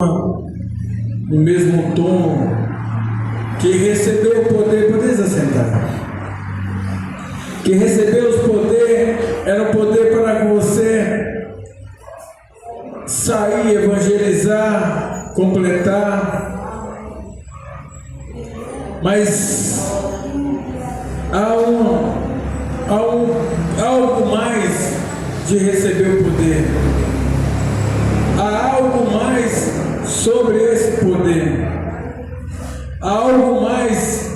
no mesmo tom, que recebeu o poder, poder se assentar, que recebeu o poder, era o poder para você sair, evangelizar, completar, mas há algo mais de receber o poder, há algo mais sobre esse poder, há algo mais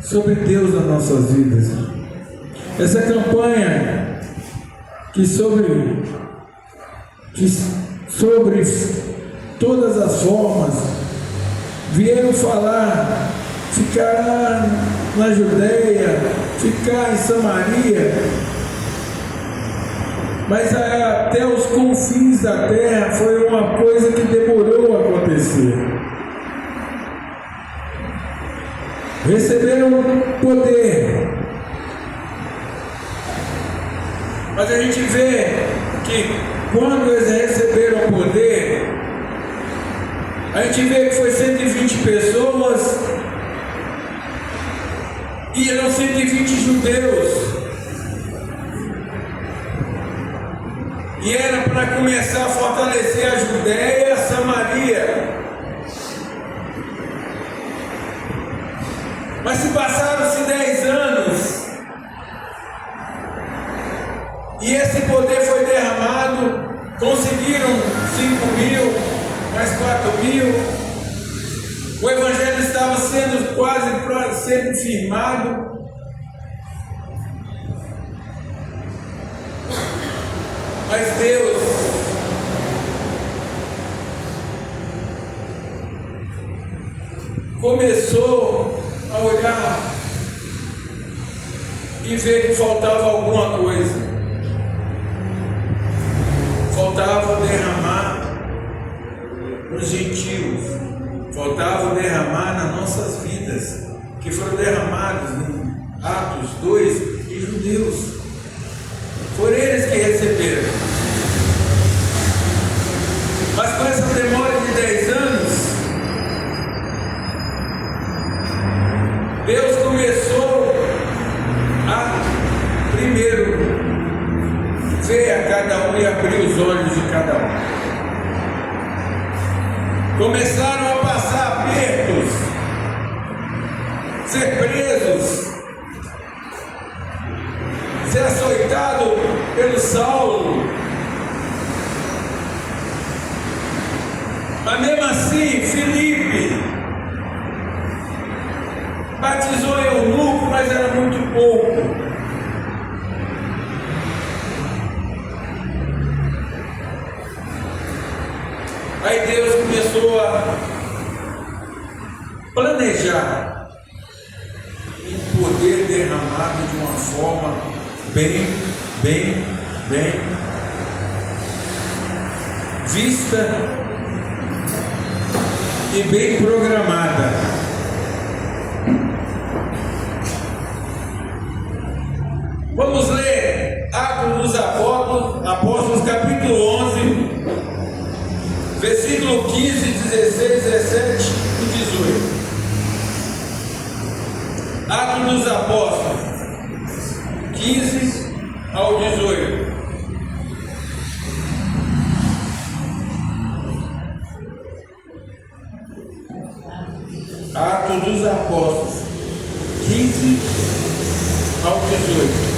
sobre Deus nas nossas vidas. Essa campanha que sobre todas as formas vieram falar, ficar na Judeia, ficar em Samaria, mas até os confins da terra foi uma coisa que demorou a acontecer. Receberam poder, mas a gente vê que quando eles receberam poder, a gente vê que foi 120 pessoas e eram 120 judeus. E era para começar a fortalecer a Judéia e a Samaria. Mas se passaram-se 10 anos e esse poder foi derramado, conseguiram 5.000, mais 4.000. O Evangelho estava sendo quase para ser firmado. Mas Deus começou a olhar e ver que faltava alguma coisa. Faltava derramar nos gentios, faltava derramar nas nossas vidas, que foram derramados em Atos 2 e judeus. Foram eles que receberam. Mas com essa demora de 10 anos, Deus começou a primeiro ver a cada um e abrir os olhos de cada um. Começaram a passar apertos, ser presos, ser açoitado pelo Saulo, mas mesmo assim Filipe batizou em eunuco, mas era muito pouco. Aí Deus começou a planejar um poder derramado de uma forma bem vista e bem programada. Vamos ler Atos dos Apóstolos, capítulo 11, versículo 15, 16, 17 e 18. Atos dos Apóstolos 15 ao 18. Atos dos Apóstolos 15 ao 18.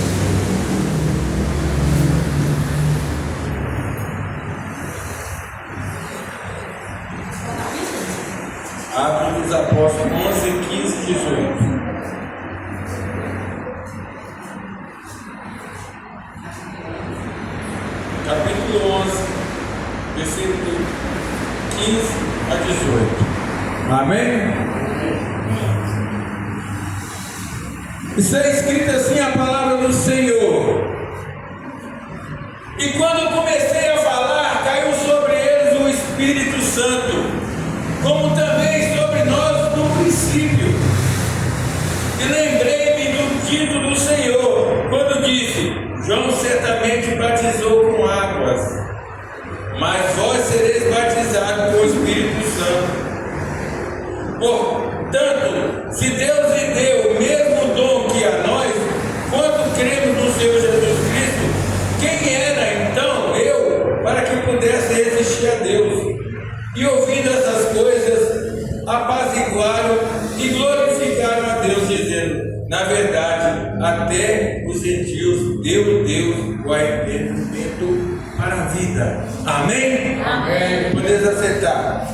Atos dos Apóstolos 11, 15 e 18. Capítulo 11, versículo 15 a 18. Amém? Está escrito assim a palavra do Senhor. E quando eu comecei a falar, caiu sobre eles o Espírito Santo, como também sobre nós no princípio. E lembrei-me do dito do Senhor, quando disse: João certamente batizou com águas, mas vós sereis Portanto, se Deus lhe deu o mesmo dom que a nós, quando cremos no Senhor Jesus Cristo, quem era então eu para que pudesse resistir a Deus? E ouvindo essas coisas, apaziguaram e glorificaram a Deus, dizendo: na verdade, até os gentios deu Deus o arrependimento para a vida. Amém? Amém. Podemos aceitar.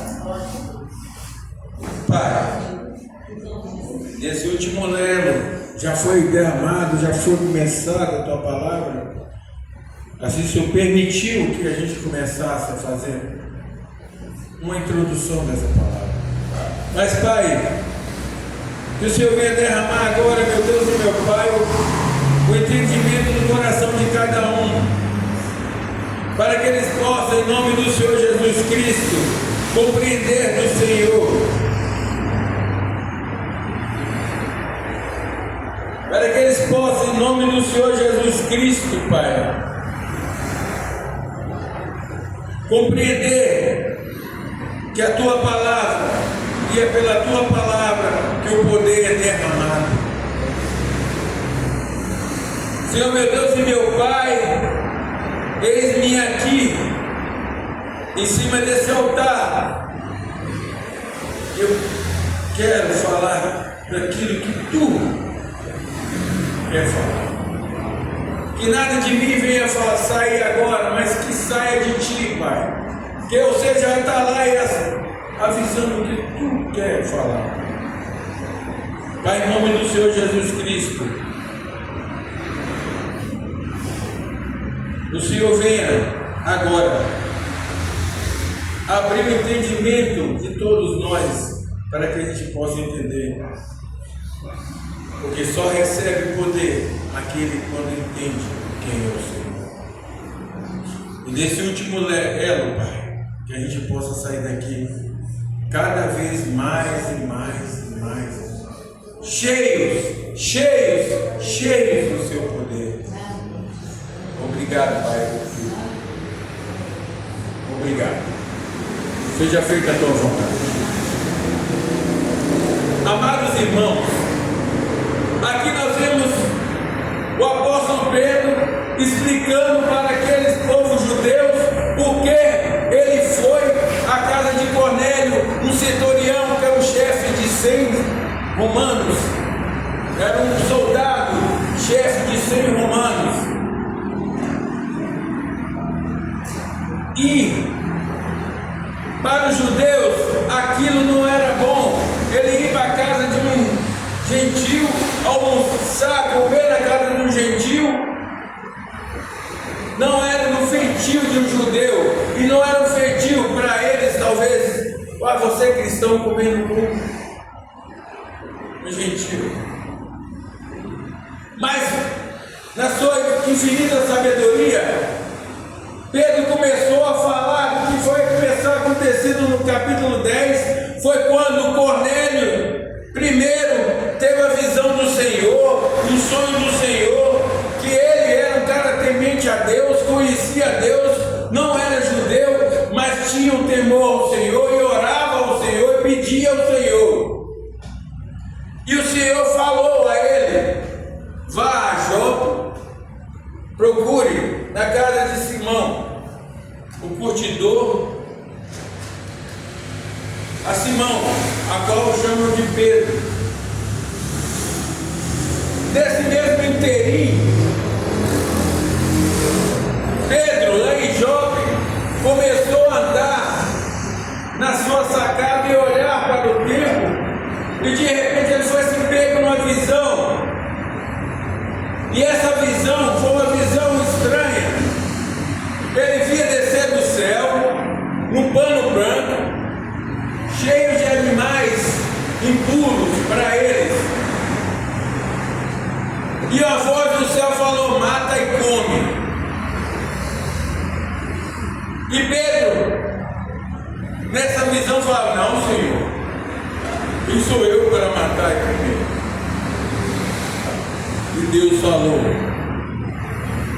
Pai, esse último lelo já foi derramado, já foi começada a tua palavra. Assim, o Senhor permitiu que a gente começasse a fazer uma introdução dessa palavra. Mas, Pai, que o Senhor venha derramar agora, meu Deus e meu Pai, o entendimento do coração de cada um, para que eles possam, em nome do Senhor Jesus Cristo, compreender do Senhor, para que eles possam, em nome do Senhor Jesus Cristo, Pai, compreender que a Tua palavra, e é pela Tua palavra que o poder é derramado. Senhor meu Deus e meu Pai, eis-me aqui, em cima desse altar. Eu quero falar daquilo que Tu quer falar. Que nada de mim venha sair agora, mas que saia de Ti, Pai. Que eu seja atalaias avisando o que Tu quer falar. Pai, em nome do Senhor Jesus Cristo, o Senhor venha agora abrir o entendimento de todos nós, para que a gente possa entender. Porque só recebe poder aquele quando entende quem é o Senhor. E desse último elo, Pai, que a gente possa sair daqui cada vez mais e mais e mais cheios do Seu poder. Obrigado, Pai. Obrigado. Seja feita a Tua vontade. Amados irmãos, aqui nós vemos o apóstolo Pedro explicando para aqueles povos judeus por que ele foi à casa de Cornélio, um centurião que era o chefe de 100 romanos, era um soldado, chefe de 100 romanos. E para os judeus aquilo não era bom. Ele ir para a casa de um gentil, almoçar, comer na casa de um gentil, não era no feitio de um judeu, e não era um feitio para eles, talvez, você cristão comendo com um gentil. Mas, na sua infinita sabedoria, Pedro começou a falar do que foi começar acontecido no capítulo 10, foi quando Cornélio primeiro teve a visão do Senhor, um sonho do Senhor, que ele era um cara temente a Deus, conhecia a Deus, não era judeu, mas tinha um temor ao Senhor e orava ao Senhor e pedia ao Senhor. E o Senhor falou a ele: vá a Jope, procure na casa de Simão, o curtidor, a Simão, a qual chamam de Pedro. Nesse mesmo inteirinho, Pedro, lá em Jope, começou a andar na sua sacada e olhar para o templo, e de repente ele foi se pego numa visão. E essa visão foi uma visão estranha. Ele via descer do céu num pano branco, cheio de animais impuros para eles. E a voz do céu falou: mata e come. E Pedro, nessa visão, fala: não, Senhor, quem sou eu para matar e comer? E Deus falou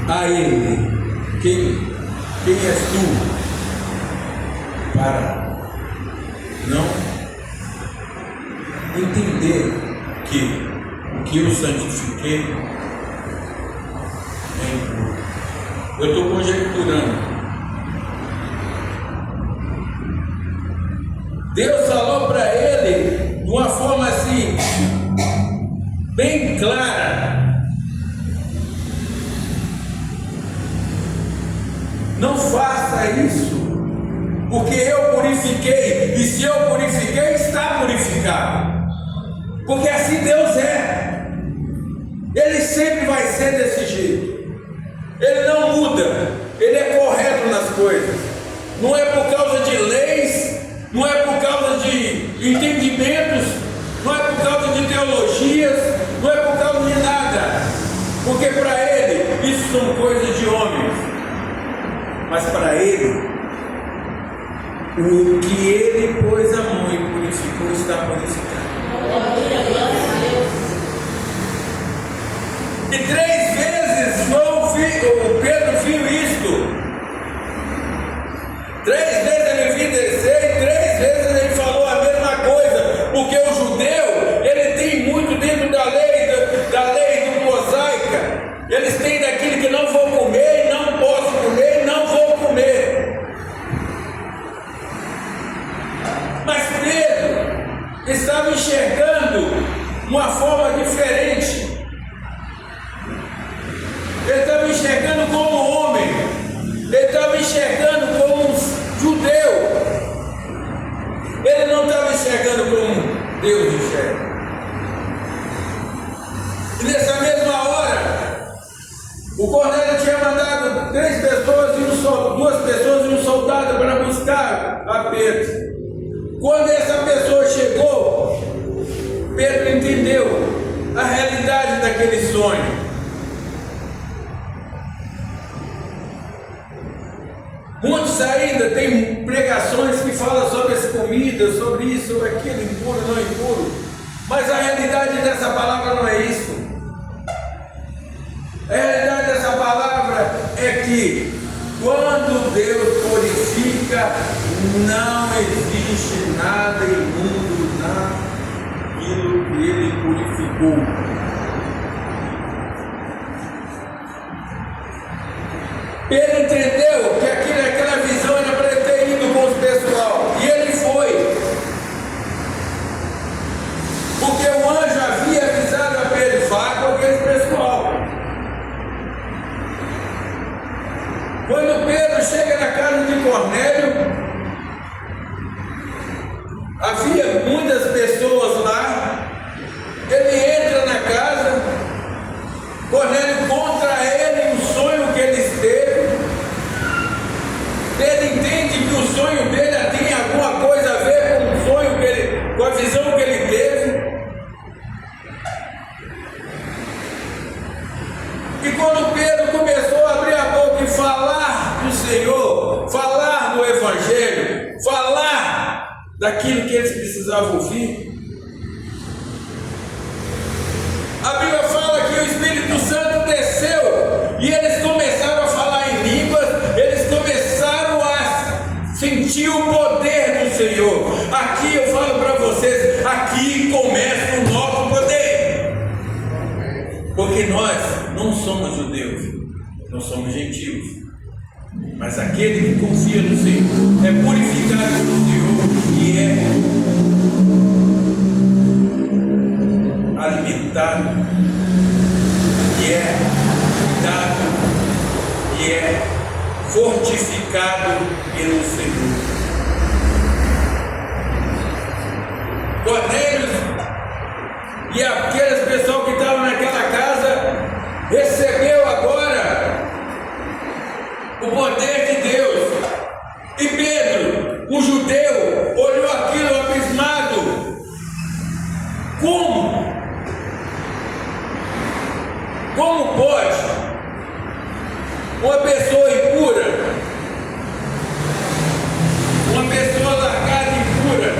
a ele: quem és tu para não entender que o que eu santifiquei é impuro. Eu estou conjecturando. Deus falou para ele de uma forma assim, bem clara: não faça isso, porque eu purifiquei, e se eu purifiquei, está purificado. Porque assim Deus é. Ele sempre vai ser desse jeito. Ele não muda. Ele é correto nas coisas. Não é por causa de leis, não é por causa de entendimentos, não é por causa de teologias, não é por causa de nada. Porque para ele isso são coisas de homens. Mas para ele, o que ele pôs a mão e purificou está purificado. E 3 vezes o Pedro viu isto. 3 vezes ele viu descer e 3 vezes ele falou a mesma coisa. Porque o judeu, ele tem muito dentro da lei mosaica. Eles têm daquilo que não vou comer, não posso comer, não vou comer. Mas Pedro estava enxergando uma forma diferente. Ele estava enxergando como homem. Ele estava enxergando como um judeu. Ele não estava enxergando como Deus enxerga. E nessa mesma hora, o Cornélio tinha mandado 3 pessoas e 2 pessoas e um soldado para buscar a Pedro. Quando essa pessoa chegou, Pedro entendeu a realidade daquele sonho. Muitos ainda têm pregações que falam sobre essa comida, sobre isso, sobre aquilo, impuro, não impuro. Mas a realidade dessa palavra não é isso. A realidade dessa palavra é que quando Deus purifica, não existe nada imundo naquilo que Ele purificou. Pedro entendeu que aquela visão era para ele ter ido com o pessoal, e ele foi, porque o anjo havia avisado a Pedro: vá com aquele pessoal. Quando Pedro chega na casa de Cornélio, havia muitas pessoas lá. Ele entra na casa, Cornélio conta a ele o sonho que ele teve. Ele entende que o sonho dele tem alguma coisa a ver com o sonho com a visão que ele teve. E quando Pedro começou a abrir a boca e falar do Senhor, falar do Evangelho, falar daquilo que eles precisavam ouvir, a Bíblia fala que o Espírito Santo desceu e eles começaram a falar em línguas, eles começaram a sentir o poder do Senhor. Aqui eu falo para vocês, aqui começa o nosso poder. Porque nós não somos judeus, nós somos gentios. Mas aquele que confia no Senhor é purificado pelo Senhor e é alimentado, e é dado, e é fortificado pelo Senhor. Cornélio e aquelas pessoas que estavam naquela casa recebeu agora o poder de Deus. E Pedro, o judeu, olhou aquilo abismado. Como? Como pode uma pessoa impura, uma pessoa largada e impura,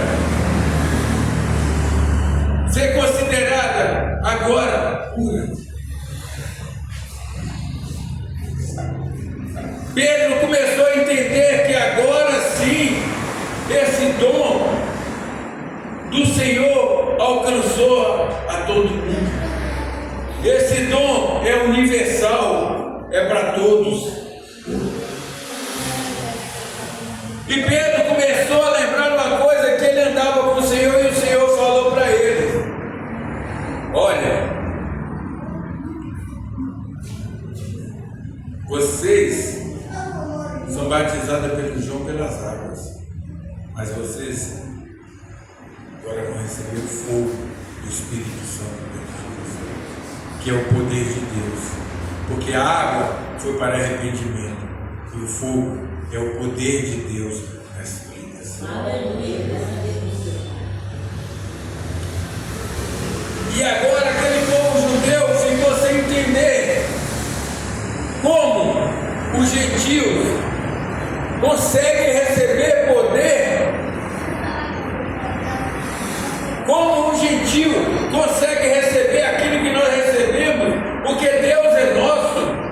ser considerada agora pura? Pedro começou a entender que agora sim, esse dom do Senhor alcançou a todo mundo. Esse dom é universal, é para todos. E Pedro começou a lembrar uma coisa, que ele andava com o Senhor e o Senhor falou para ele: olha, vocês são batizados pelo João pelas águas, mas vocês agora vão receber o fogo do Espírito Santo, que é o poder de Deus, porque a água foi para arrependimento e o fogo é o poder de Deus nas vidas. E agora aquele povo judeu ficou sem entender como os gentios conseguem receber poder, como um gentio consegue receber aquilo que nós recebemos, porque Deus é nosso.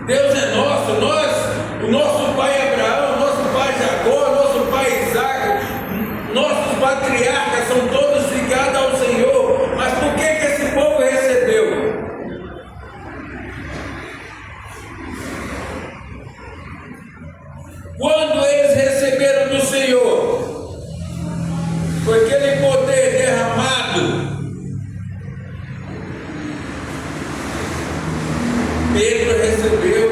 Deus é nosso, o nosso pai Abraão, o nosso pai Jacó, o nosso pai Isaac, nossos patriarcas são todos ligados ao Senhor. Mas por que esse povo recebeu? Quando eles receberam do Senhor, foi aquele poder derramado. Pedro recebeu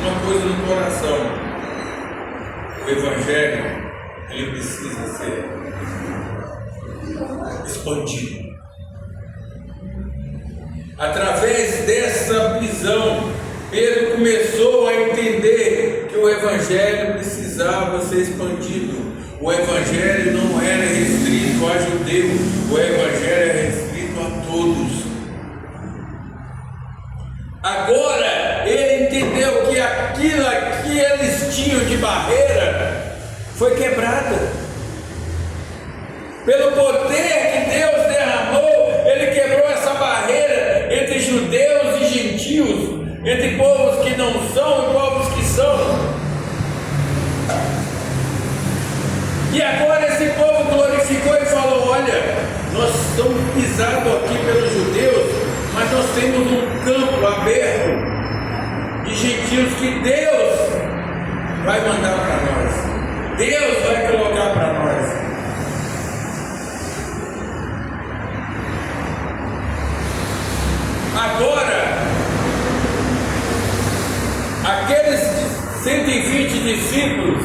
uma coisa no coração: o Evangelho, ele precisa ser expandido. Através dessa visão, Pedro começou a entender que o Evangelho precisava ser expandido. O Evangelho não era restrito a judeus, o Evangelho era restrito a todos. Agora ele entendeu que aquilo que eles tinham de barreira foi quebrada. Pelo poder que Deus derramou, ele quebrou essa barreira entre judeus e gentios, entre povos que não são e povos que são. E agora esse povo glorificou e falou: olha, nós estamos pisados aqui pelos judeus, mas nós temos um campo aberto de gentios que Deus vai mandar para nós, Deus vai colocar para nós. Agora, aqueles 120 discípulos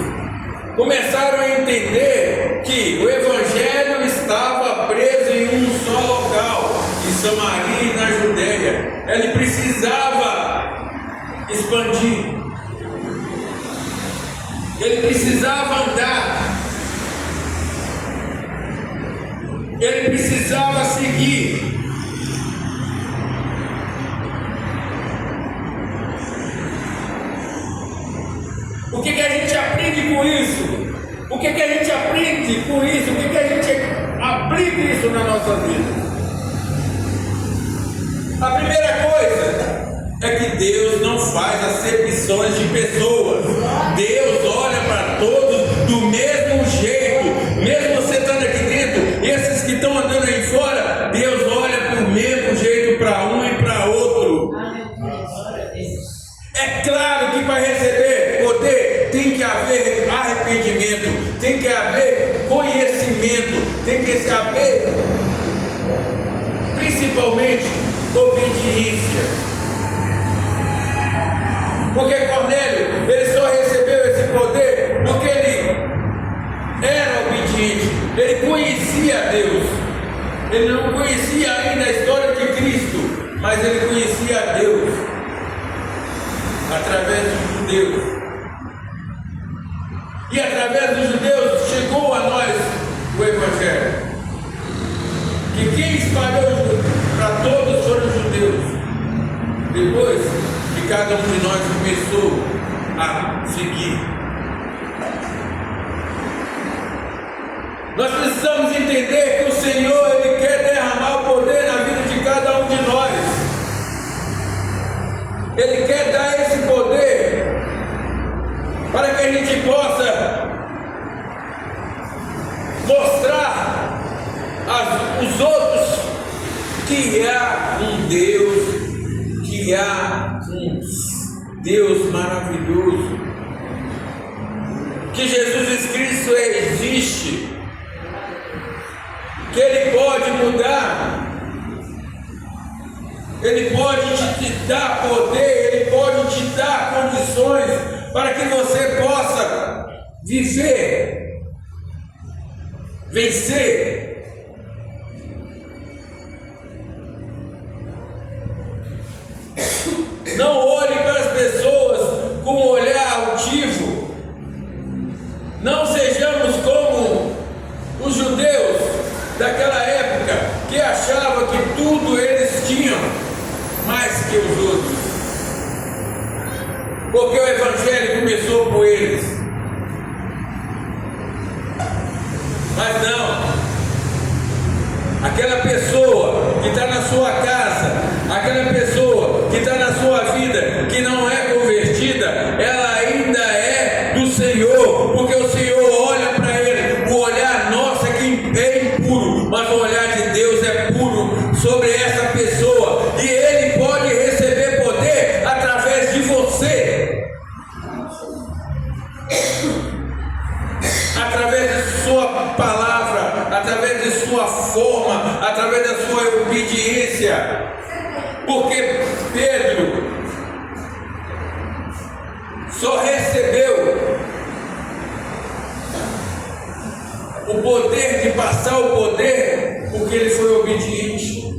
começaram a entender que o Evangelho estava preso em um só local, em Samaria e na Judéia. Ele precisava expandir, ele precisava andar, ele precisava seguir. O que a gente aprende com isso? O que a gente aprende com isso? O que a gente aplica isso na nossa vida? A primeira coisa é que Deus não faz acepções de pessoas. Deus olha para todos do mesmo jeito. Mesmo você estando aqui dentro, esses que estão andando aí fora, Deus olha do mesmo jeito para um e para outro. É claro que para receber poder tem que haver arrependimento, tem que haver conhecimento, tem que haver principalmente obediência. Porque Cornélio, ele só recebeu esse poder porque ele era obediente, ele conhecia Deus. Ele não conhecia ainda a história de Cristo, mas ele conhecia Deus através dos judeus. E através dos judeus chegou a nós o Evangelho. Que quem espalhou para todos foram os judeus. Depois que cada um de nós começou a seguir. Nós precisamos entender que o Senhor, Ele quer derramar o poder na vida de cada um de nós. Ele quer dar esse poder para que a gente possa mostrar aos outros que há um Deus, que há um Deus maravilhoso, que Jesus Cristo existe, que Ele pode mudar, Ele pode te dar poder, Ele pode te dar condições para que você possa viver, vencer. Não olhe para as pessoas com um olhar altivo. Não sejamos como os judeus daquela época, que achavam que tudo eles tinham mais que os outros, porque o Evangelho começou por eles. Mas não, aquela pessoa que está na sua casa, aquela pessoa que está na sua vida, que não é convertida, ela ainda é do Senhor, porque o Senhor olha para ele. O olhar nosso é que é impuro, mas o olhar de Deus é puro sobre essa pessoa, e Ele pode receber poder através de você, através de sua palavra, através de sua forma, através da sua obediência. Porque Pedro só recebeu o poder de passar o poder porque ele foi obediente.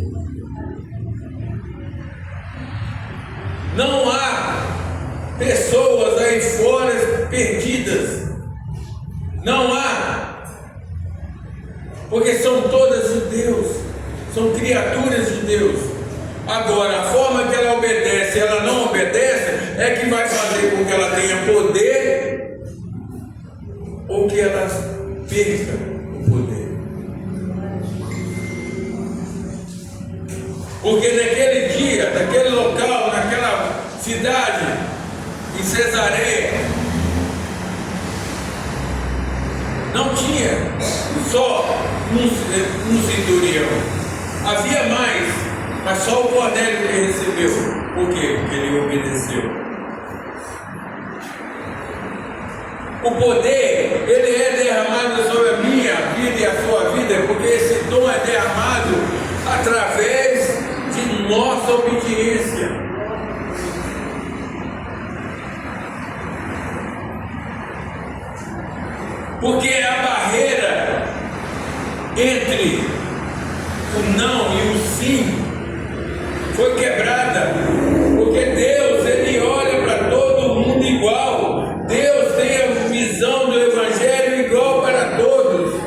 Não há pessoas aí fora perdidas, não há, porque são todas de Deus, são criaturas de Deus. Agora, a forma que ela obedece, ela não obedece, é que vai fazer com que ela tenha poder ou que ela perca o poder. Porque naquele dia, naquele local, naquela cidade, em Cesareia, não tinha só um centurião, havia mais. Mas só o Cornélio que ele recebeu. Por quê? Porque ele obedeceu. O poder, ele é derramado sobre a minha vida e a sua vida, porque esse dom é derramado através de nossa obediência. Porque a barreira entre o não e o sim foi quebrada, porque Deus, Ele olha para todo mundo igual. Deus tem a visão do Evangelho igual para todos.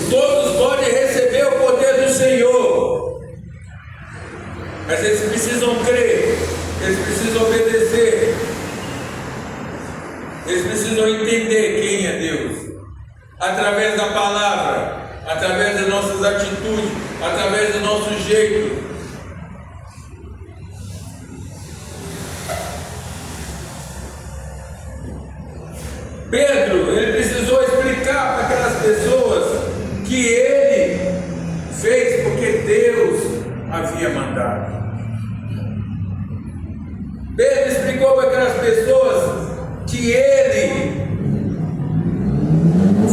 Todos podem receber o poder do Senhor, mas eles precisam crer, eles precisam obedecer, eles precisam entender quem é Deus, através da palavra, através das nossas atitudes, através do nosso jeito. Pedro, ele precisou explicar para aquelas pessoas que ele fez porque Deus havia mandado. Pedro explicou para aquelas pessoas que ele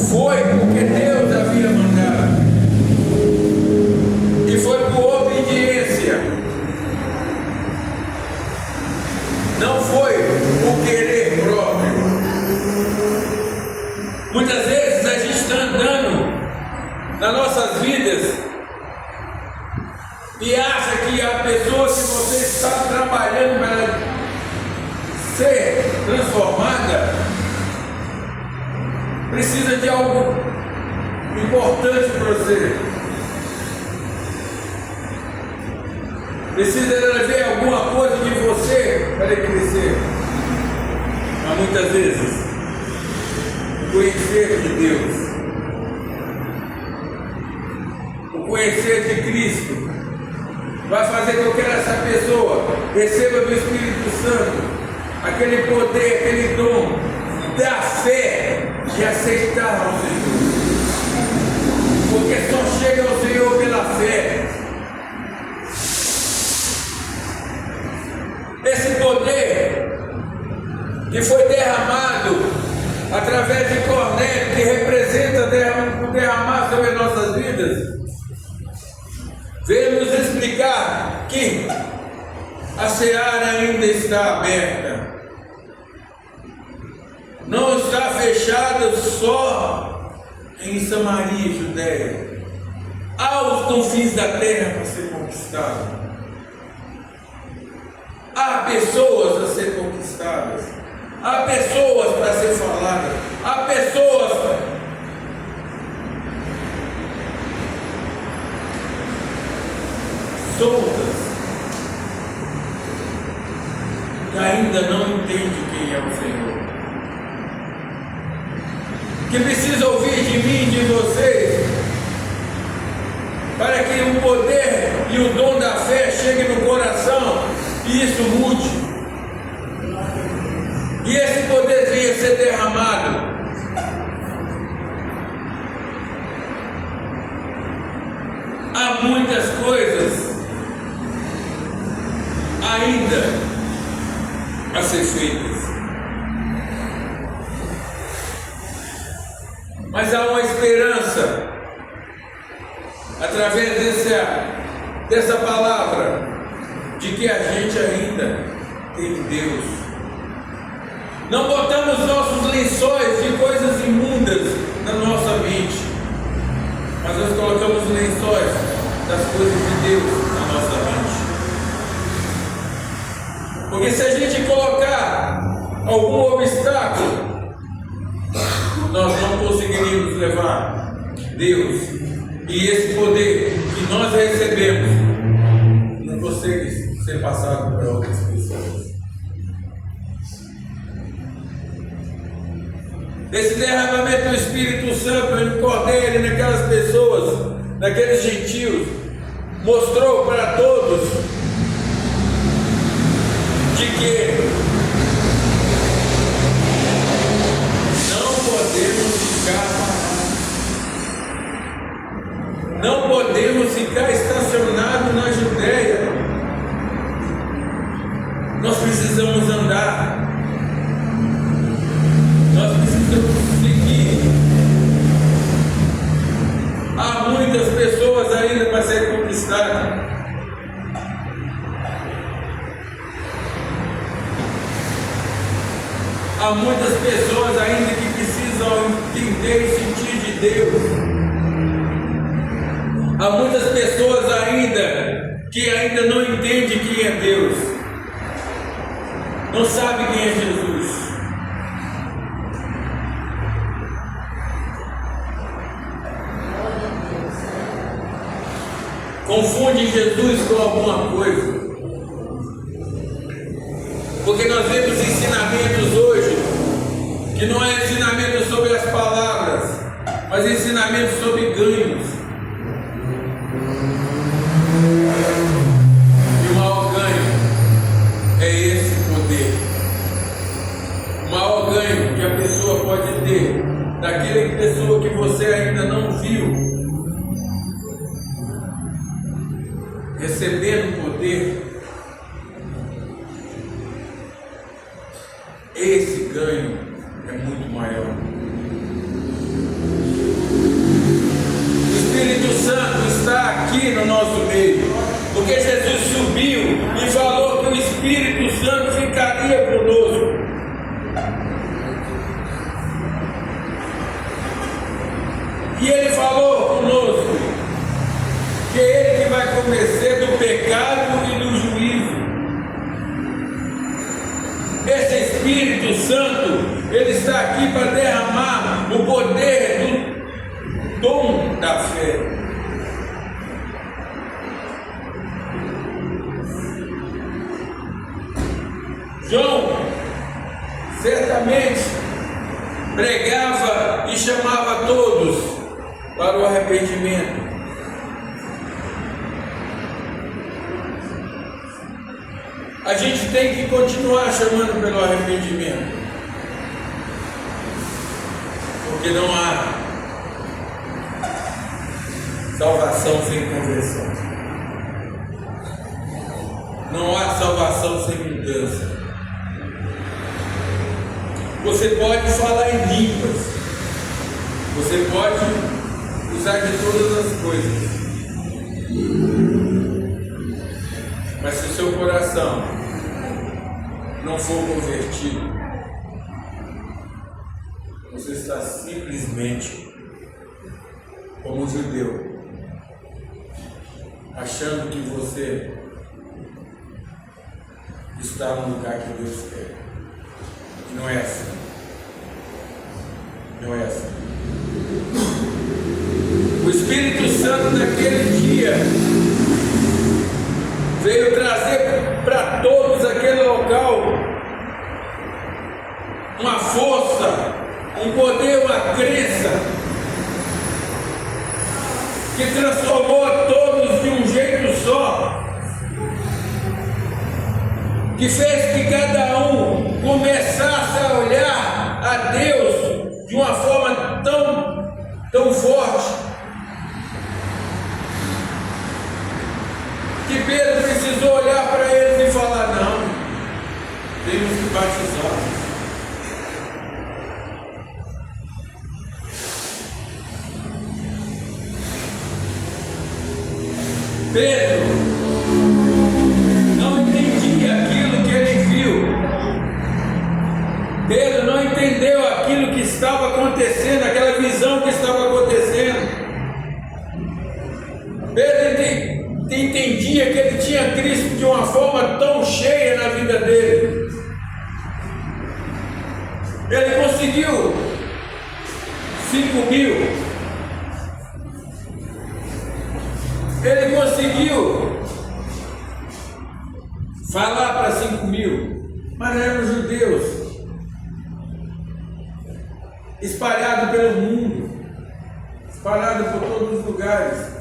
foi porque Deus havia mandado, e foi por obediência, não foi por querer próprio. Muitas vezes a gente está andando nas nossas vidas e acha que a pessoa que você está trabalhando para ser transformada precisa de algo importante para você, precisa ver alguma coisa de você para ele crescer. Mas muitas vezes o conhecer de Deus, o conhecer de Cristo vai fazer com que essa pessoa receba do Espírito Santo aquele poder, aquele dom da fé de aceitar ao Senhor, porque só chega ao Senhor pela fé. Esse poder que foi derramado através de Cornélio, que representa o derramar sobre nossas vidas, veio nos explicar que a seara ainda está aberta, não está fechada só em Samaria e Judéia, há os confins da terra para ser conquistado, há pessoas a ser conquistadas, há pessoas para ser faladas, há pessoas soltas que ainda não entendem quem é o Senhor, que precisa ouvir de mim e de vocês, para que o poder e o dom da fé chegue no coração e isso mude, e esse poder venha ser derramado. Há muitas coisas ainda a ser feitas, mas há uma esperança através dessa palavra de que a gente ainda tem Deus. Não botamos nossos lençóis de coisas imundas na nossa mente, mas nós colocamos lençóis das coisas de Deus na nossa mente. Porque se a gente colocar algum obstáculo, nós não conseguiríamos levar Deus e esse poder que nós recebemos não consegue ser passado para outras pessoas. Esse derramamento do Espírito Santo em Cornélio, naquelas pessoas, naqueles gentios, mostrou para todos de que não podemos ficar parados, não podemos ficar estacionados na Judéia, nós precisamos andar, nós precisamos seguir. Há muitas pessoas ainda para ser conquistadas. Há muitas pessoas ainda que precisam entender e sentir de Deus. Há muitas pessoas ainda que ainda não entendem quem é Deus, não sabem quem é Jesus. Confunde Jesus com alguma coisa, porque nós vemos ensinamentos hoje que não é ensinamento sobre as palavras, mas ensinamento sobre ganhos. E o maior ganho é esse poder, o maior ganho que a pessoa pode ter daquela pessoa que você ainda não viu recebendo poder. Esse ganho é muito maior. O Espírito Santo está aqui no nosso meio, porque Jesus subiu e falou que o Espírito Santo ficaria conosco. E Ele falou conosco que é Ele que vai convencer do pecado e do juízo. Esse Espírito Santo, Ele está aqui para derramar o poder do dom da fé. João certamente pregava e chamava todos para o arrependimento. A gente tem que continuar chamando pelo arrependimento, Porque não há salvação sem conversão. Não há salvação sem mudança. Você pode falar em línguas. Você pode usar de todas as coisas. Mas se o seu coração não for convertido, você está simplesmente como um judeu, achando que você está no lugar que Deus quer. E não é assim. Não é assim. O Espírito Santo naquele dia veio trazer para todos aquele local uma força, um poder, uma crença que transformou a todos de um jeito só, que fez que cada um começasse a olhar a Deus de uma forma tão forte, que Pedro precisou olhar para eles e falar: não, temos que batizar. Pedro não entendia aquilo que ele viu. Pedro não entendeu aquilo que estava acontecendo, aquela visão que estava acontecendo. Pedro entendia que ele tinha Cristo de uma forma tão cheia na vida dele. Ele conseguiu 5.000. Ele conseguiu falar para 5.000, mas eram judeus espalhados pelo mundo, espalhados por todos os lugares.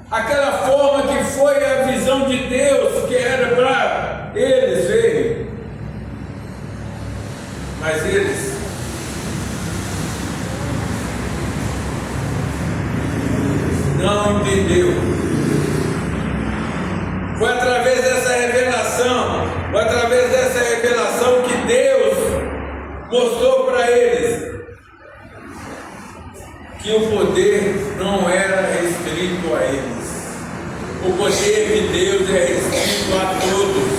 Aquela forma que foi a visão de Deus, que era para eles verem, mas eles não entendeu. Foi através dessa revelação, que Deus mostrou para eles que o poder não era restrito a eles. O poder de Deus é restrito a todos.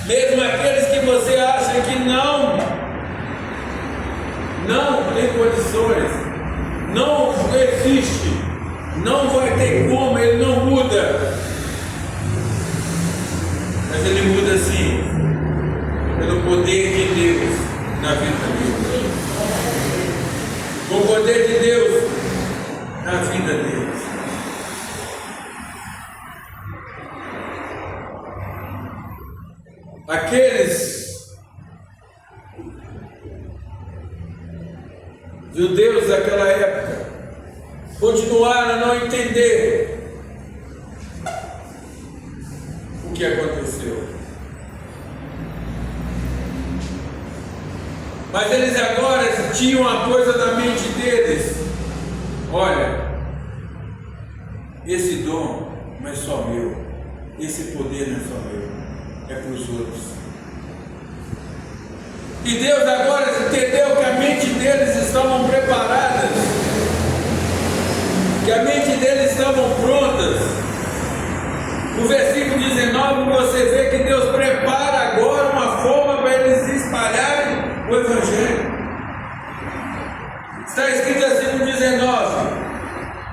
Mesmo aqueles que você acha que não tem condições, não existe, não vai ter como, ele não muda. Mas ele muda sim, pelo poder de Deus na vida dele. O poder de Deus na vida deles. Aqueles judeus daquela época continuaram a não entender o que aconteceu. Mas eles agora tinham uma coisa na mente deles: olha, esse dom não é só meu, esse poder não é só meu, é para os outros. E Deus agora entendeu que a mente deles estavam preparadas, que a mente deles estavam prontas. No versículo 19 você vê que Deus prepara agora uma forma para eles espalharem o Evangelho. Está escrito assim no 19: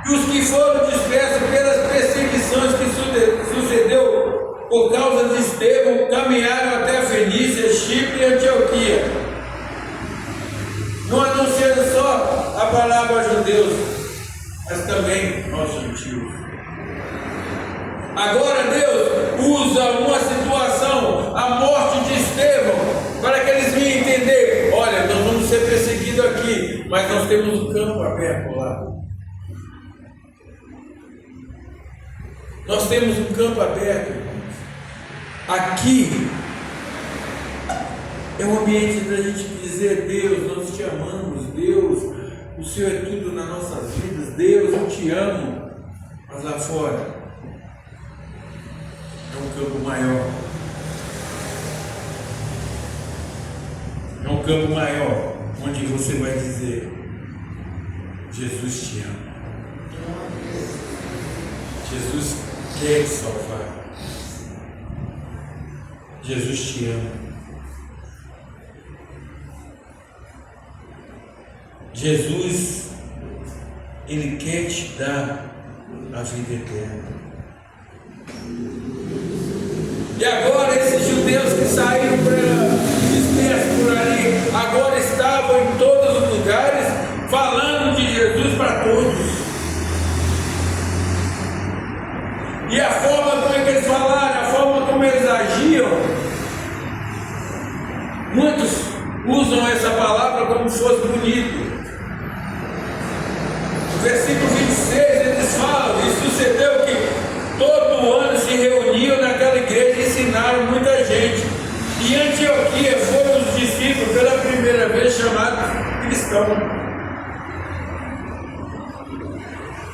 e os que foram dispersos pelas perseguições que sucedeu por causa de Estevão, caminharam até a Fenícia, Chipre e Antioquia, não anunciando só a palavra aos judeus, mas também aos gentios. Agora Deus usa uma situação, a morte de Estevão, para que eles venham entender: olha, nós vamos ser perseguidos aqui, mas nós temos um campo aberto lá. Nós temos um campo aberto. Aqui É um ambiente da gente dizer: Deus, nós te amamos, Deus, o Senhor é tudo nas nossas vidas, Deus, eu te amo. Mas lá fora é um campo maior. É um campo maior, onde você vai dizer: Jesus te ama. Jesus quer te salvar. Jesus te ama. Jesus, Ele quer te dar a vida eterna. E agora esses judeus que saíram dispersos por ali, agora estavam em todos os lugares, falando de Jesus para todos. E a forma como é que eles falaram, a forma como eles agiam, muitos usam essa palavra como se fosse bonito. No versículo 26 eles falam: e sucedeu que todo ano se reuniam naquela igreja e ensinaram muita gente. E em Antioquia foram os discípulos pela primeira vez chamados cristãos.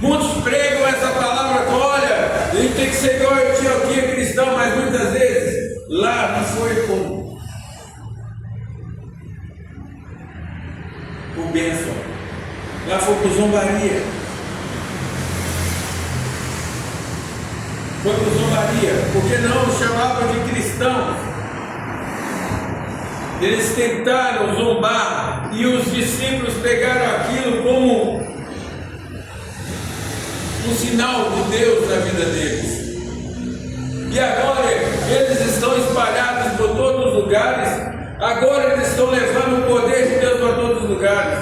Muitos pregam essa palavra: olha, a gente tem que ser igual a Antioquia cristão, mas muitas vezes lá não foi por bênção, lá foi por zombaria. Foi por zombaria, porque não chamavam de cristãos. Eles tentaram zombar e os discípulos pegaram aquilo como um sinal de Deus na vida deles. E agora eles estão espalhados por todos os lugares. Agora eles estão levando o poder de Deus para todos os lugares.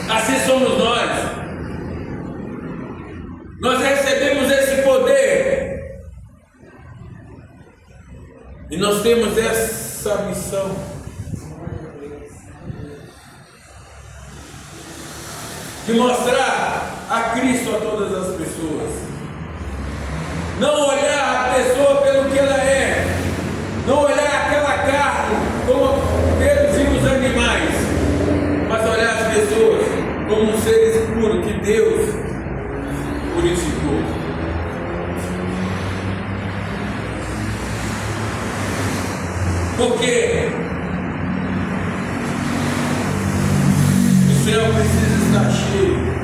Assim somos nós. Nós recebemos esse poder e nós temos essa missão de mostrar a Cristo a todas as pessoas. Não olhar a pessoa pelo que ela é, não olhar aquela carne como Pedro viu os animais, mas olhar as pessoas como seres puros que Deus purificou. Porque o céu precisa estar cheio.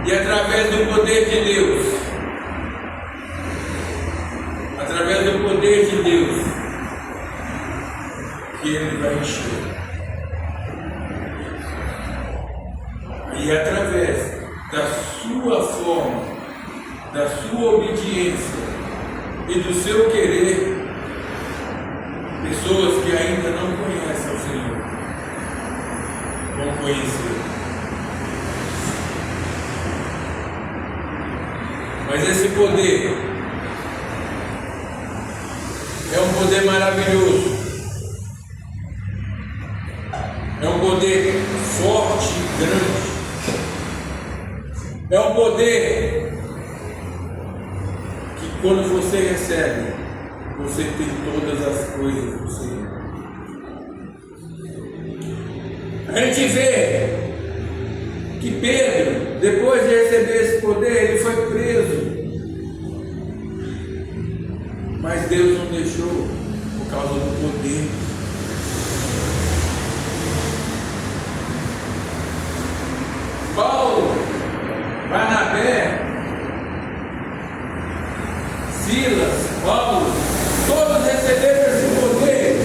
E através do poder de Deus, através do poder de Deus, que Ele vai encher. E através da sua forma, da sua obediência e do seu querer, pessoas que ainda não conhecem o Senhor vão conhecer. Mas esse poder é um poder maravilhoso. É um poder forte, grande. É um poder que quando você recebe, você tem todas as coisas do Senhor. A gente vê que Pedro, depois de receber esse poder, ele foi preso. Mas Deus não deixou por causa do poder. Paulo, Barnabé, Silas, Paulo, todos receberam esse poder,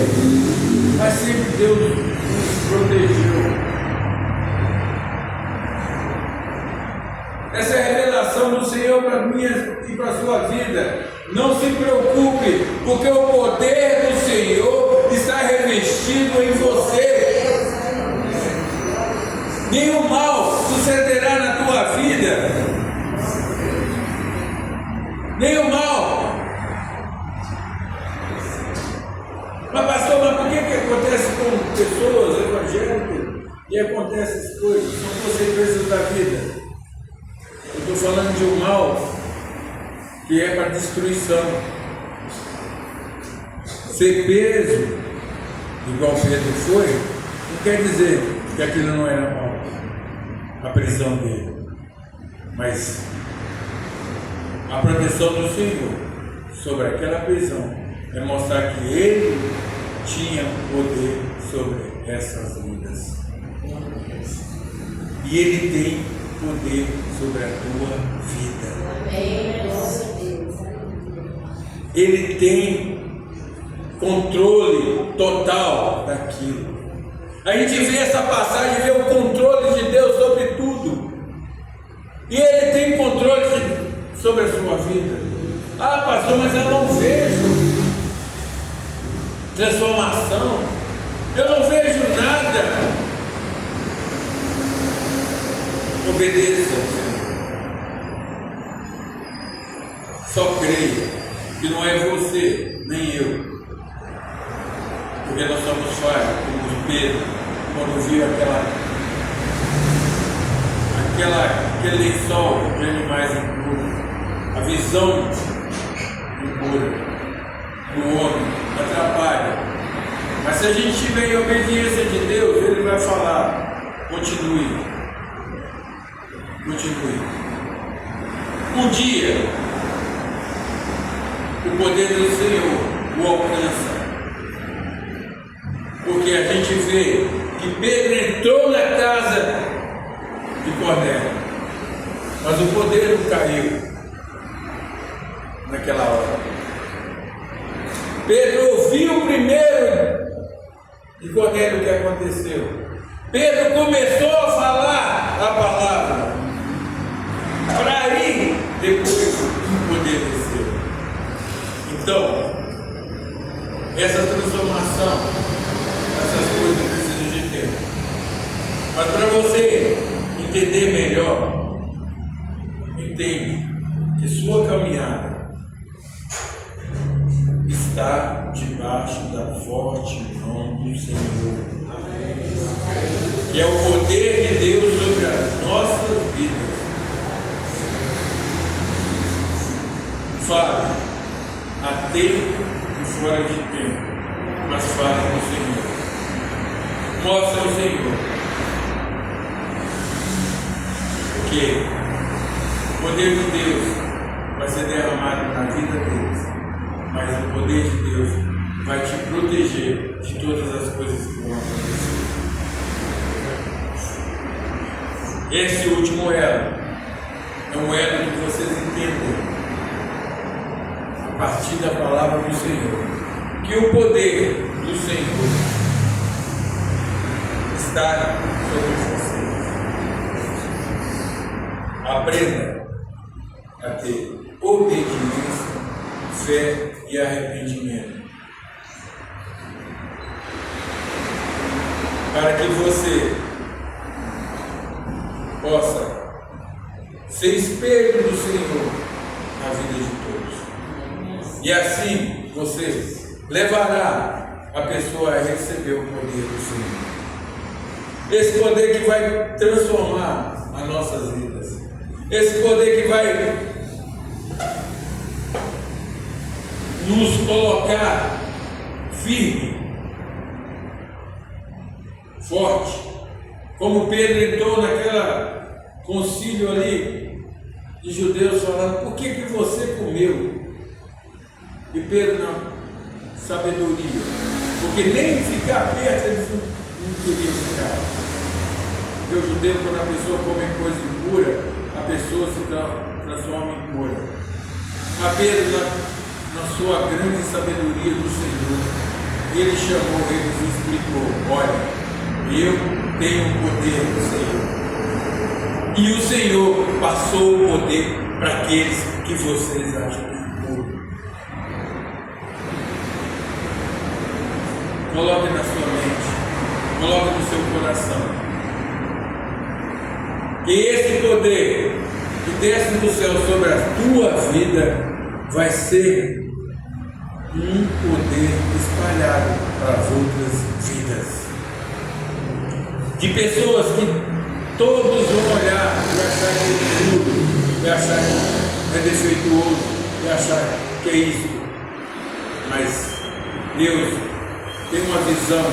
mas sempre Deus nos protegeu. Essa é a revelação do Senhor para mim e para a sua vida. Não se preocupe, porque o poder do Senhor está revestido em você. Nenhum mal sucederá na tua vida. Nenhum mal. Mas pastor, mas por que acontece com pessoas evangélicas e acontecem essas coisas? São consequências da vida. Eu estou falando de um mal que é para destruição. ser preso, igual Pedro foi, não quer dizer que aquilo não era mal, a prisão dele. Mas a proteção do Senhor sobre aquela prisão é mostrar que Ele tinha poder sobre essas vidas. E Ele tem poder sobre a tua vida. Ele tem controle total daquilo. A gente vê essa passagem, vê o controle de Deus sobre tudo. E Ele tem controle sobre a sua vida. Ah, pastor, mas eu não vejo transformação. Eu não vejo nada. Obedeça, só creia que não é você, nem eu, porque nós somos falhos, como Pedro, quando viu aquele lençol de animais impuros, a visão impura do homem atrapalha. Mas se a gente estiver em obediência de Deus, Ele vai falar: continue. Um dia, o poder do Senhor o alcança, porque a gente vê que Pedro entrou na casa de Cornélio, mas o poder não caiu naquela hora. Pedro ouviu primeiro de Cornélio o que aconteceu. Pedro começou a falar a palavra, para aí depois o poder desceu. Então, essa transformação, essas coisas precisam de tempo. Mas para você entender melhor, entende que sua caminhada está debaixo da forte mão do Senhor. Que é o poder de Deus sobre as nossas vidas. Fale a tempo e fora de tempo, mas fale com o Senhor. Mostre ao Senhor que o poder de Deus vai ser derramado na vida deles, mas o poder de Deus vai te proteger de todas as coisas que vão acontecer. Esse último elo é um elo que vocês entendem a partir da palavra do Senhor, que o poder do Senhor está sobre vocês. Aprenda a ter obediência, fé e arrependimento, para que você possa ser espelho do Senhor na vida de todos. E assim você levará a pessoa a receber o poder do Senhor. Esse poder que vai transformar as nossas vidas. Esse poder que vai nos colocar firme, forte. Como Pedro entrou naquela concílio ali de judeus falando: por que você comeu? E Pedro, na sabedoria, porque nem ficar perto eles não queriam ficar. Porque o judeu, quando a pessoa come coisa impura, a pessoa se transforma em impura. Mas Pedro, na sua grande sabedoria do Senhor, ele chamou eles e explicou: olha, eu tenho o poder do Senhor. E o Senhor passou o poder para aqueles que vocês acham impuro. Coloque na sua mente, coloque no seu coração, que esse poder que desce do céu sobre a tua vida vai ser um poder espalhado para as outras vidas, de pessoas que todos vão olhar e achar que é tudo, e achar que é defeituoso, e achar que é isso, mas Deus tem uma visão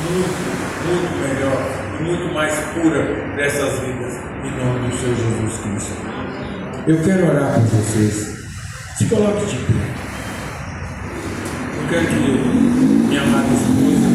muito melhor e muito mais pura dessas vidas, em nome do Senhor Jesus Cristo. Eu quero orar por vocês. Se coloque de pé. Eu quero que minha amada esposa